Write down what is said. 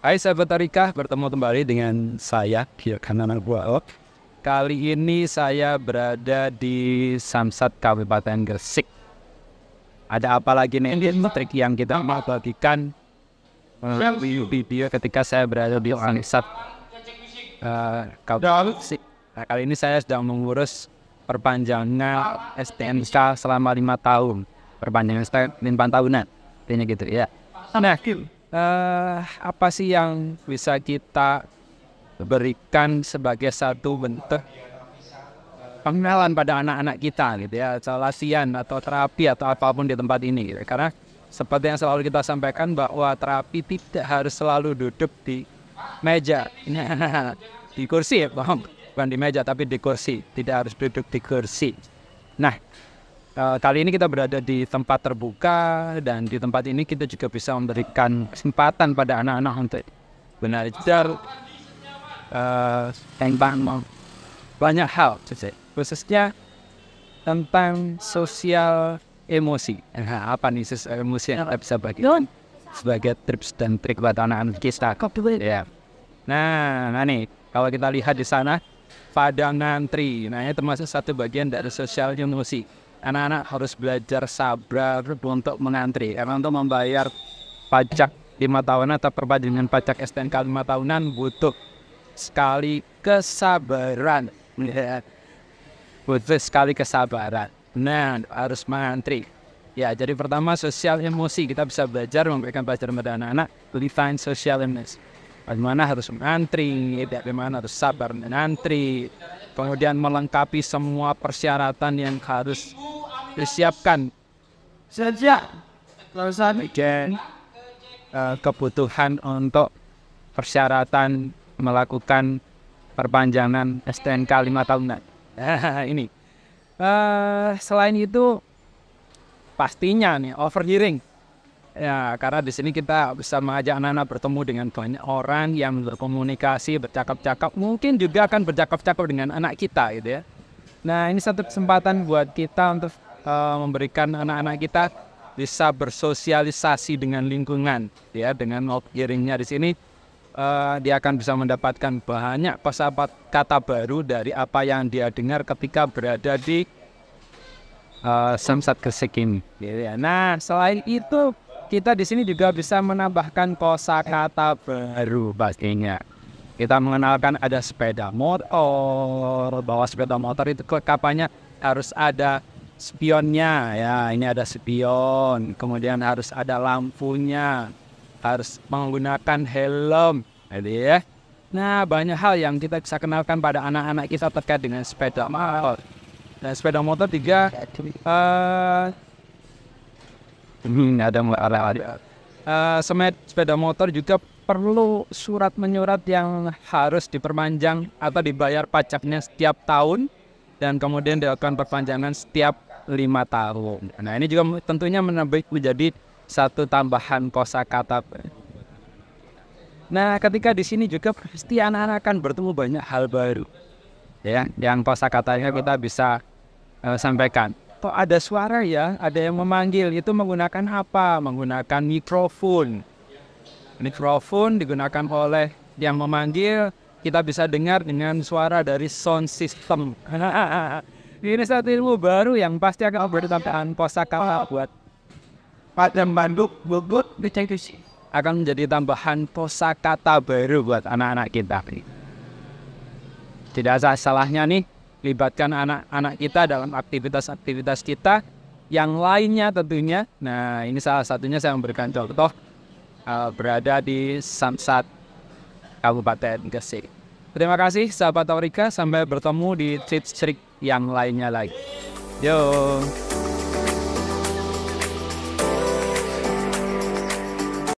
Hai sahabat Tarika, bertemu kembali dengan saya, Kanan Buao. Kali ini saya berada di Samsat Kabupaten Gresik. Ada apa lagi nih trik yang kita mau bagikan video ketika saya berada di Samsat Kabupaten Gresik. Nah, kali ini saya sedang mengurus perpanjangan STNK selama 5 tahun. Perpanjangan STNK 5 tahunan, intinya gitu ya. Nah, apa sih yang bisa kita berikan sebagai satu bentuk pengenalan pada anak-anak kita gitu ya, latihan atau terapi atau apapun di tempat ini gitu. Karena seperti yang selalu kita sampaikan bahwa terapi tidak harus selalu duduk di meja, di kursi ya, bukan di meja tapi di kursi, tidak harus duduk di kursi. Nah, kali ini kita berada di tempat terbuka, dan di tempat ini kita juga bisa memberikan kesempatan pada anak-anak untuk belajar tentang banyak hal, khususnya tentang sosial emosi. Apa nih sosial emosi yang kita bisa bagikan sebagai tips dan trik buat anak-anak kita? Ya. Nah nih, kalau kita lihat di sana, pada ngantri, nah ini termasuk satu bagian dari sosial emosi. Anak-anak harus belajar sabar untuk mengantri. Karena untuk membayar pajak 5 tahunan atau perpanjangan pajak STNK 5 tahunan butuh sekali kesabaran. Butuh sekali kesabaran. Nah, harus mengantri. Ya, jadi pertama sosial emosi. Kita bisa belajar memberikan pelajaran pada anak-anak define sosial emosi. Bagaimana harus mengantri, bagaimana harus sabar mengantri. Kemudian melengkapi semua persyaratan yang harus disiapkan sejak dan kebutuhan untuk persyaratan melakukan perpanjangan STNK 5 tahunan. Ini selain itu pastinya nih overhearing. Ya, karena di sini kita bisa mengajak anak-anak bertemu dengan banyak orang yang berkomunikasi, bercakap-cakap, mungkin juga akan bercakap-cakap dengan anak kita gitu ya. Nah, ini satu kesempatan buat kita untuk memberikan anak-anak kita bisa bersosialisasi dengan lingkungan ya. Dengan overhearingnya di sini dia akan bisa mendapatkan banyak kata baru dari apa yang dia dengar ketika berada di Samsat Gresik ini gitu ya. Nah, selain itu kita di sini juga bisa menambahkan kosakata baru pastinya. Kita mengenalkan ada sepeda motor, bahwa sepeda motor itu kelengkapannya harus ada spionnya ya. Ini ada spion, kemudian harus ada lampunya, harus menggunakan helm, gitu ya. Nah, banyak hal yang kita bisa kenalkan pada anak-anak kita terkait dengan sepeda motor. Dan sepeda motor juga sepeda motor juga perlu surat menyurat yang harus diperpanjang atau dibayar pajaknya setiap tahun, dan kemudian dilakukan perpanjangan setiap 5 tahun. Nah, ini juga tentunya menjadi satu tambahan kosakata. Nah, ketika di sini juga pasti anak-anak akan bertemu banyak hal baru ya, yang kosakatanya kita bisa sampaikan. Kok ada suara ya, ada yang memanggil, itu menggunakan apa? Menggunakan mikrofon. Mikrofon digunakan oleh yang memanggil, kita bisa dengar dengan suara dari sound system. Ini satu ilmu baru yang pasti akan bertambahan kosakata buat pada Bandung, Bogor, akan menjadi tambahan kosakata baru buat anak-anak kita. Tidak ada salahnya nih libatkan anak-anak kita dalam aktivitas-aktivitas kita yang lainnya tentunya. Nah, ini salah satunya saya memberikan contoh berada di Samsat Kabupaten Gresik. Terima kasih sahabat Taurika, sampai bertemu di tips trik yang lainnya lagi. Yo.